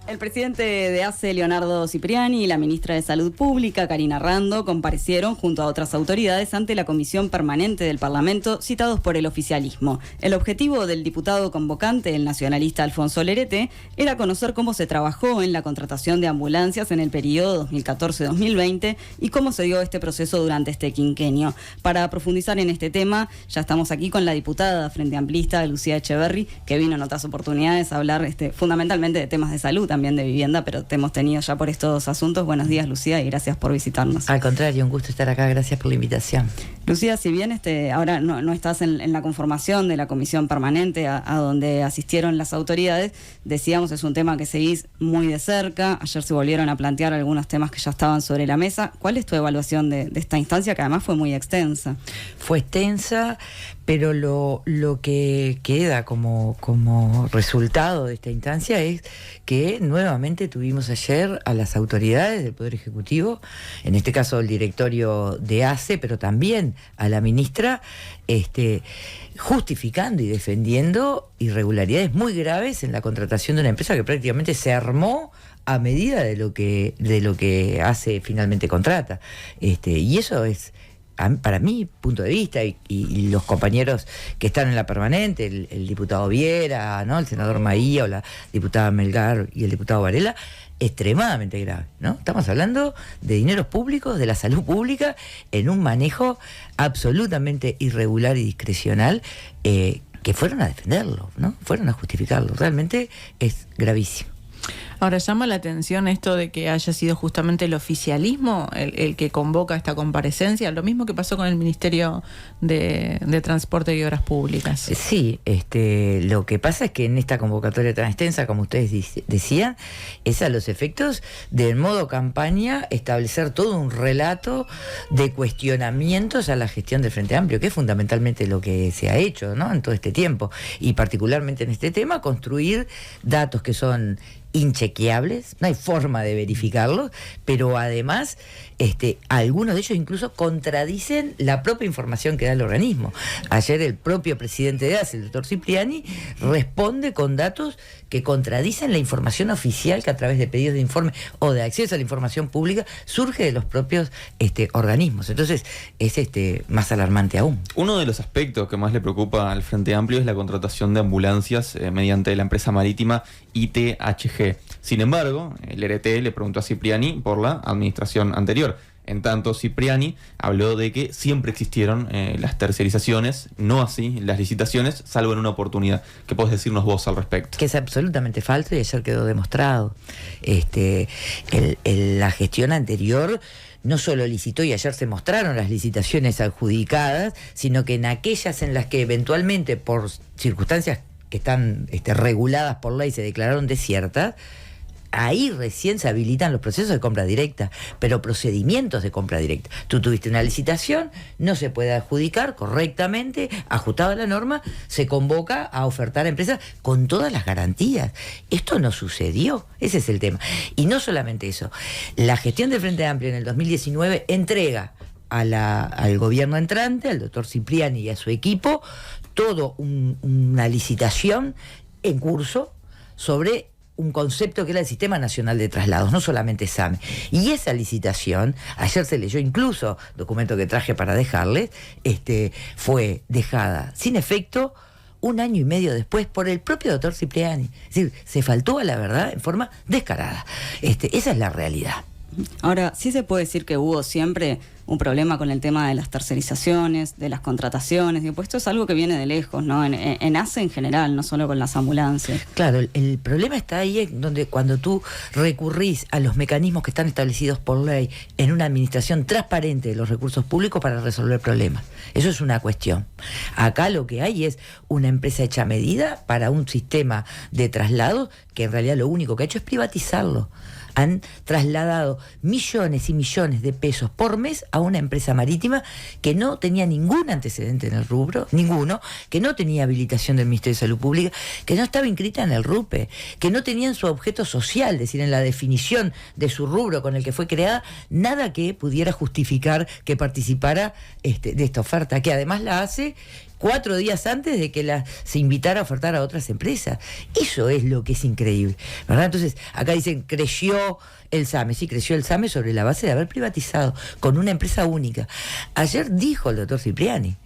El presidente de ACE, Leonardo Cipriani, y la ministra de Salud Pública, Karina Rando, comparecieron junto a otras autoridades ante la Comisión Permanente del Parlamento, citados por el oficialismo. El objetivo del diputado convocante, el nacionalista Alfonso Lerete, era conocer cómo se trabajó en la contratación de ambulancias en el periodo 2014-2020 y cómo se dio este proceso durante este quinquenio. Para profundizar en este tema, ya estamos aquí con la diputada Frente Amplista, Lucía Echeverri, que vino en otras oportunidades a hablar fundamentalmente de temas de salud, también de vivienda, pero te hemos tenido ya por estos asuntos. Buenos días, Lucía, y gracias por visitarnos. Al contrario, un gusto estar acá, gracias por la invitación. Lucía, si bien ahora no estás en la conformación de la comisión permanente a donde asistieron las autoridades, decíamos, es un tema que seguís muy de cerca. Ayer se volvieron a plantear algunos temas que ya estaban sobre la mesa. ¿Cuál es tu evaluación de esta instancia, que además fue muy extensa? Fue extensa, pero lo que queda como resultado de esta instancia es que nuevamente tuvimos ayer a las autoridades del Poder Ejecutivo, en este caso el directorio de ACE, pero también a la ministra, justificando y defendiendo irregularidades muy graves en la contratación de una empresa que prácticamente se armó a medida de lo que ACE finalmente contrata. Y eso es, para mi punto de vista, y los compañeros que están en la permanente, el diputado Viera, ¿no?, el senador Maía, o la diputada Melgar y el diputado Varela, extremadamente grave, ¿no? Estamos hablando de dineros públicos, de la salud pública, en un manejo absolutamente irregular y discrecional, que fueron a defenderlo, ¿no? Fueron a justificarlo. Realmente es gravísimo. Ahora, llama la atención esto de que haya sido justamente el oficialismo el que convoca esta comparecencia, lo mismo que pasó con el Ministerio de Transporte y Obras Públicas. Sí, lo que pasa es que en esta convocatoria tan extensa, como ustedes decían, es a los efectos del modo campaña establecer todo un relato de cuestionamientos a la gestión del Frente Amplio, que es fundamentalmente lo que se ha hecho, ¿no?, en todo este tiempo, y particularmente en este tema, construir datos que son inchequeables, no hay forma de verificarlos, pero además algunos de ellos incluso contradicen la propia información que da el organismo. Ayer el propio presidente de ACE, el doctor Cipriani, responde con datos que contradicen la información oficial que a través de pedidos de informe o de acceso a la información pública surge de los propios organismos. Entonces es más alarmante aún. Uno de los aspectos que más le preocupa al Frente Amplio es la contratación de ambulancias mediante la empresa marítima ITHG. Sin embargo, el RT le preguntó a Cipriani por la administración anterior. En tanto, Cipriani habló de que siempre existieron las tercerizaciones, no así las licitaciones, salvo en una oportunidad. ¿Qué podés decirnos vos al respecto? Que es absolutamente falso y ayer quedó demostrado. La gestión anterior no solo licitó, y ayer se mostraron las licitaciones adjudicadas, sino que en aquellas en las que eventualmente, por circunstancias que están reguladas por ley, se declararon desiertas, ahí recién se habilitan los procesos de compra directa, pero procedimientos de compra directa. Tú tuviste una licitación, no se puede adjudicar correctamente, ajustado a la norma, se convoca a ofertar a empresas con todas las garantías. Esto no sucedió, ese es el tema. Y no solamente eso, la gestión del Frente Amplio en el 2019 entrega al gobierno entrante, al doctor Cipriani y a su equipo, todo una licitación en curso sobre un concepto que era el Sistema Nacional de Traslados, no solamente SAME. Y esa licitación, ayer se leyó incluso, documento que traje para dejarles, fue dejada sin efecto 1 año y medio después por el propio doctor Cipriani. Es decir, se faltó a la verdad en forma descarada. Esa es la realidad. Ahora, sí se puede decir que hubo siempre un problema con el tema de las tercerizaciones, de las contrataciones, y pues esto es algo que viene de lejos, ¿no? En ACE en general, no solo con las ambulancias. Claro, el problema está ahí, donde cuando tú recurrís a los mecanismos que están establecidos por ley en una administración transparente de los recursos públicos para resolver problemas. Eso es una cuestión. Acá lo que hay es una empresa hecha a medida para un sistema de traslado que en realidad lo único que ha hecho es privatizarlo. Han trasladado millones y millones de pesos por mes a una empresa marítima que no tenía ningún antecedente en el rubro, ninguno, que no tenía habilitación del Ministerio de Salud Pública, que no estaba inscrita en el RUPE, que no tenía en su objeto social, es decir, en la definición de su rubro con el que fue creada, nada que pudiera justificar que participara de esta oferta, que además la hace 4 días antes de que se invitara a ofertar a otras empresas. Eso es lo que es increíble, ¿verdad? Entonces, acá dicen, creció el SAME. Sí, creció el SAME sobre la base de haber privatizado con una empresa única. Ayer dijo el doctor Cipriani,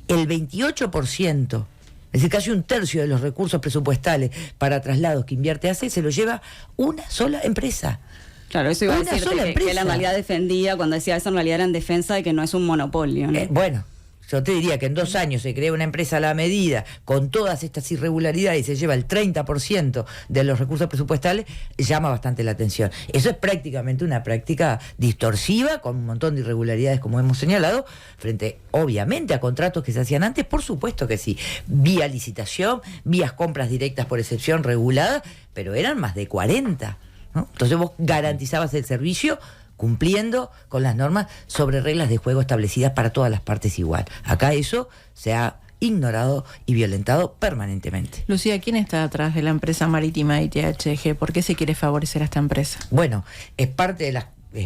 el 28%, es decir, casi un tercio de los recursos presupuestales para traslados que invierte ACE se lo lleva una sola empresa. Claro, eso iba a decir que él en realidad defendía, cuando decía eso en realidad era en defensa de que no es un monopolio, ¿no? Bueno, yo te diría que en 2 años se crea una empresa a la medida, con todas estas irregularidades, y se lleva el 30% de los recursos presupuestales, llama bastante la atención. Eso es prácticamente una práctica distorsiva, con un montón de irregularidades, como hemos señalado, frente, obviamente, a contratos que se hacían antes, por supuesto que sí, vía licitación, vía compras directas por excepción reguladas, pero eran más de 40, ¿no? Entonces vos garantizabas el servicio cumpliendo con las normas sobre reglas de juego establecidas para todas las partes igual. Acá eso se ha ignorado y violentado permanentemente. Lucía, ¿quién está atrás de la empresa marítima ITHG? ¿Por qué se quiere favorecer a esta empresa? Bueno, es parte de las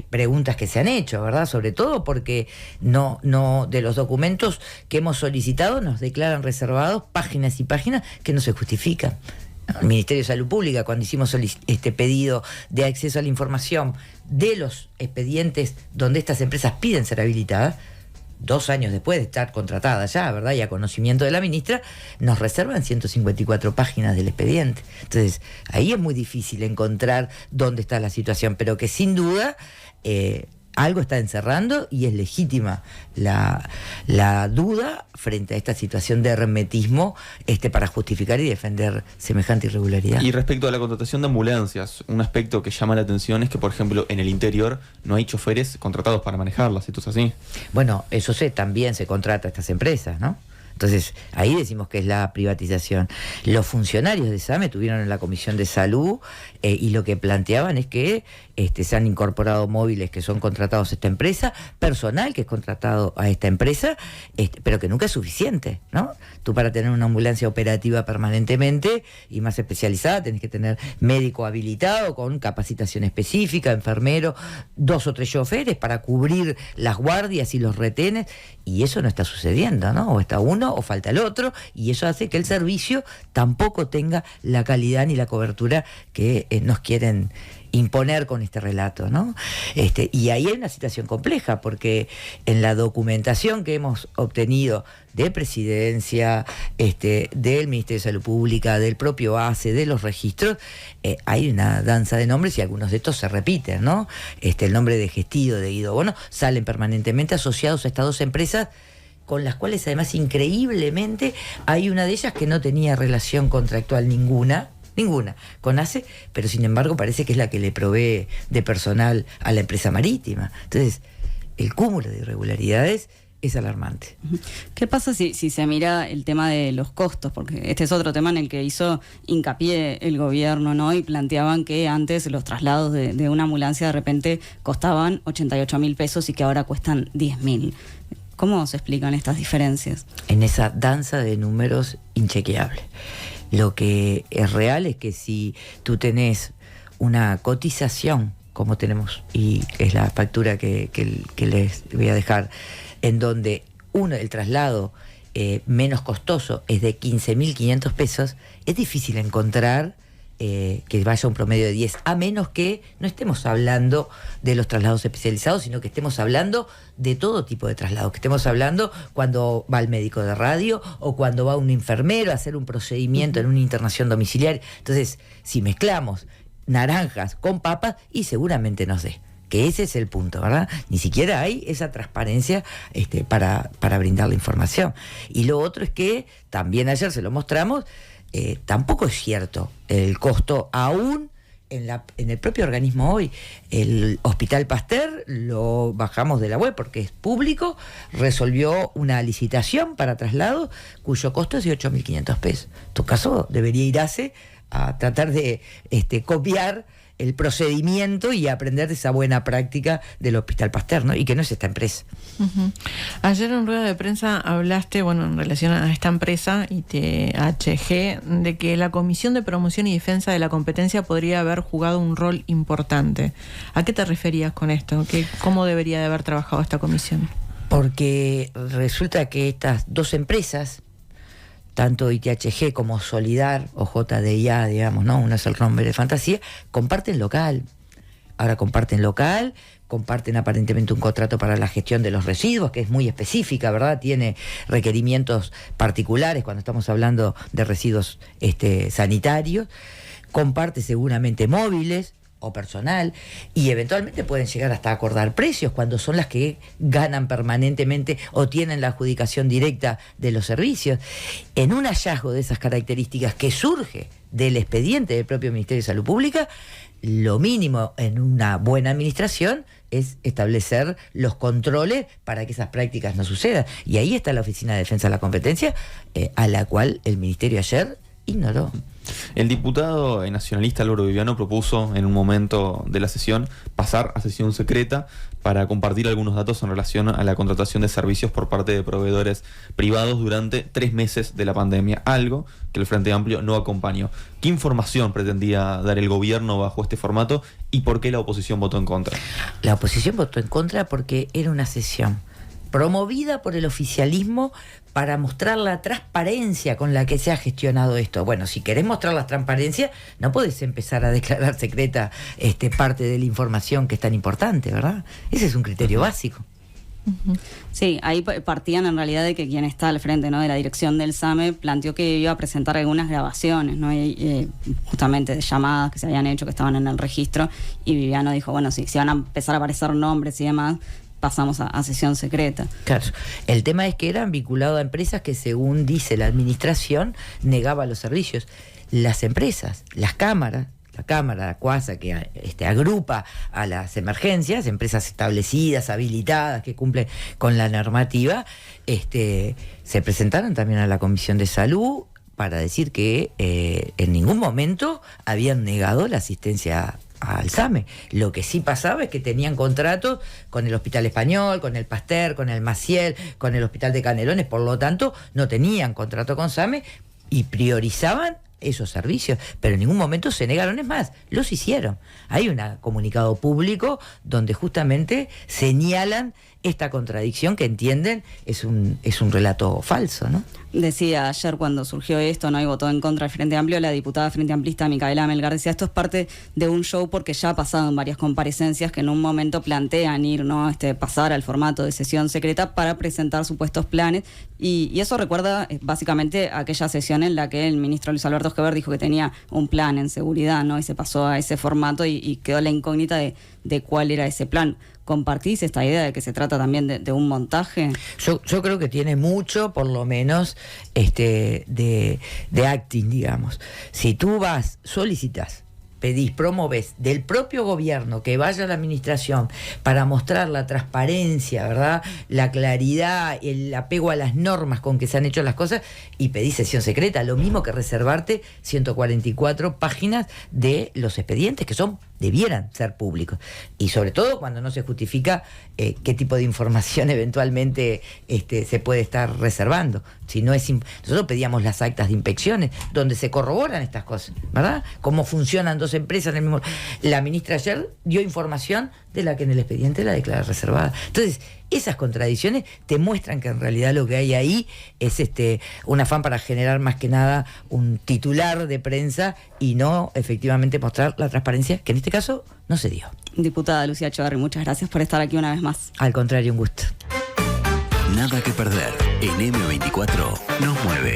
preguntas que se han hecho, ¿verdad? Sobre todo porque no de los documentos que hemos solicitado nos declaran reservados páginas y páginas que no se justifican. El Ministerio de Salud Pública, cuando hicimos este pedido de acceso a la información de los expedientes donde estas empresas piden ser habilitadas, 2 años después de estar contratadas ya, ¿verdad? Y a conocimiento de la ministra, nos reservan 154 páginas del expediente. Entonces, ahí es muy difícil encontrar dónde está la situación, pero que sin duda algo está encerrando, y es legítima la duda frente a esta situación de hermetismo para justificar y defender semejante irregularidad. Y respecto a la contratación de ambulancias, un aspecto que llama la atención es que, por ejemplo, en el interior no hay choferes contratados para manejarlas. ¿Esto es así? Bueno, eso también se contrata a estas empresas, ¿no? Entonces, ahí decimos que es la privatización. Los funcionarios de SAME estuvieron en la Comisión de Salud y lo que planteaban es que se han incorporado móviles que son contratados a esta empresa, personal que es contratado a esta empresa, pero que nunca es suficiente, ¿no? Tú, para tener una ambulancia operativa permanentemente y más especializada, tenés que tener médico habilitado con capacitación específica, enfermero, 2 o 3 choferes para cubrir las guardias y los retenes, y eso no está sucediendo, ¿no? O está uno o falta el otro, y eso hace que el servicio tampoco tenga la calidad ni la cobertura que nos quieren imponer con este relato, ¿no? Y ahí hay una situación compleja, porque en la documentación que hemos obtenido de Presidencia, del Ministerio de Salud Pública, del propio ACE, de los registros, hay una danza de nombres, y algunos de estos se repiten, ¿no? El nombre de Gestido, de Guido Bono, salen permanentemente asociados a estas 2 empresas, con las cuales además, increíblemente, hay una de ellas que no tenía relación contractual ninguna con ACE, pero sin embargo parece que es la que le provee de personal a la empresa marítima. Entonces, el cúmulo de irregularidades es alarmante. ¿Qué pasa si se mira el tema de los costos? Porque este es otro tema en el que hizo hincapié el gobierno, ¿no? Y planteaban que antes los traslados de una ambulancia de repente costaban 88.000 pesos y que ahora cuestan 10.000. ¿Cómo se explican estas diferencias? En esa danza de números inchequeable. Lo que es real es que si tú tenés una cotización, como tenemos, y es la factura que les voy a dejar, en donde el traslado menos costoso es de 15.500 pesos, es difícil encontrar que vaya a un promedio de 10, a menos que no estemos hablando de los traslados especializados, sino que estemos hablando de todo tipo de traslados, que estemos hablando cuando va el médico de radio o cuando va un enfermero a hacer un procedimiento en una internación domiciliaria. Entonces, si mezclamos naranjas con papas, y seguramente nos dé. Que ese es el punto, ¿verdad? Ni siquiera hay esa transparencia para brindar la información. Y lo otro es que, también ayer se lo mostramos, tampoco es cierto el costo, aún en el propio organismo hoy. El Hospital Pasteur lo bajamos de la web porque es público, resolvió una licitación para traslado cuyo costo es de 8.500 pesos. En tu caso debería ir a tratar de copiar el procedimiento y aprender de esa buena práctica del Hospital Pasteur, ¿no? Y que no es esta empresa. Uh-huh. Ayer en rueda de prensa hablaste, en relación a esta empresa, ITHG, de que la Comisión de Promoción y Defensa de la Competencia podría haber jugado un rol importante. ¿A qué te referías con esto? ¿Cómo debería de haber trabajado esta comisión? Porque resulta que estas 2 empresas tanto ITHG como Solidar o JDIA, digamos, ¿no? Uno es el nombre de fantasía, comparten local. Ahora comparten aparentemente un contrato para la gestión de los residuos, que es muy específica, ¿verdad? Tiene requerimientos particulares cuando estamos hablando de residuos sanitarios. Comparte seguramente móviles o personal, y eventualmente pueden llegar hasta acordar precios cuando son las que ganan permanentemente o tienen la adjudicación directa de los servicios. En un hallazgo de esas características que surge del expediente del propio Ministerio de Salud Pública, lo mínimo en una buena administración es establecer los controles para que esas prácticas no sucedan. Y ahí está la Oficina de Defensa de la Competencia, a la cual el Ministerio ayer ignoró. El diputado nacionalista Álvaro Viviano propuso en un momento de la sesión pasar a sesión secreta para compartir algunos datos en relación a la contratación de servicios por parte de proveedores privados durante 3 meses de la pandemia, algo que el Frente Amplio no acompañó. ¿Qué información pretendía dar el gobierno bajo este formato y por qué la oposición votó en contra? La oposición votó en contra porque era una sesión promovida por el oficialismo para mostrar la transparencia con la que se ha gestionado esto. Bueno, si querés mostrar la transparencia, no podés empezar a declarar secreta parte de la información que es tan importante, ¿verdad? Ese es un criterio básico. Sí, ahí partían en realidad de que quien está al frente, ¿no?, de la dirección del SAME planteó que iba a presentar algunas grabaciones, ¿no?, justamente de llamadas que se habían hecho, que estaban en el registro, y Viviano dijo, bueno, si van a empezar a aparecer nombres y demás, pasamos a sesión secreta. Claro, el tema es que eran vinculados a empresas que, según dice la administración, negaba los servicios. Las empresas, las cámaras, la Cámara, la CUASA, que agrupa a las emergencias, empresas establecidas, habilitadas, que cumplen con la normativa, se presentaron también a la Comisión de Salud para decir que en ningún momento habían negado la asistencia al SAME. Lo que sí pasaba es que tenían contratos con el Hospital Español, con el Pasteur, con el Maciel, con el Hospital de Canelones, por lo tanto no tenían contrato con SAME y priorizaban esos servicios, pero en ningún momento se negaron. Es más, los hicieron. Hay un comunicado público donde justamente señalan esta contradicción que entienden es un relato falso, ¿no? Decía ayer cuando surgió esto, ¿no?, y votó en contra del Frente Amplio, la diputada Frente Amplista Micaela Melgar decía, esto es parte de un show porque ya ha pasado en varias comparecencias que en un momento plantean ir, ¿no?, pasar al formato de sesión secreta para presentar supuestos planes, y eso recuerda básicamente aquella sesión en la que el ministro Luis Alberto Esquever dijo que tenía un plan en seguridad, ¿no?, y se pasó a ese formato y quedó la incógnita de cuál era ese plan. ¿Compartís esta idea de que se trata también de un montaje? Yo creo que tiene mucho, por lo menos, de acting, digamos. Si tú vas, solicitas, pedís, promovés del propio gobierno que vaya a la administración para mostrar la transparencia, ¿verdad?, la claridad, el apego a las normas con que se han hecho las cosas, y pedís sesión secreta, lo mismo que reservarte 144 páginas de los expedientes que debieran ser públicos, y sobre todo cuando no se justifica qué tipo de información eventualmente se puede estar reservando. Si no es nosotros pedíamos las actas de inspecciones donde se corroboran estas cosas, ¿verdad? Cómo funcionan dos empresas en el mismo. La ministra ayer dio información de la que en el expediente la declara reservada. Entonces, esas contradicciones te muestran que en realidad lo que hay ahí es un afán para generar más que nada un titular de prensa y no efectivamente mostrar la transparencia, que en este caso no se dio. Diputada Lucía Echeverri, muchas gracias por estar aquí una vez más. Al contrario, un gusto. Nada que perder. En M24 nos mueve.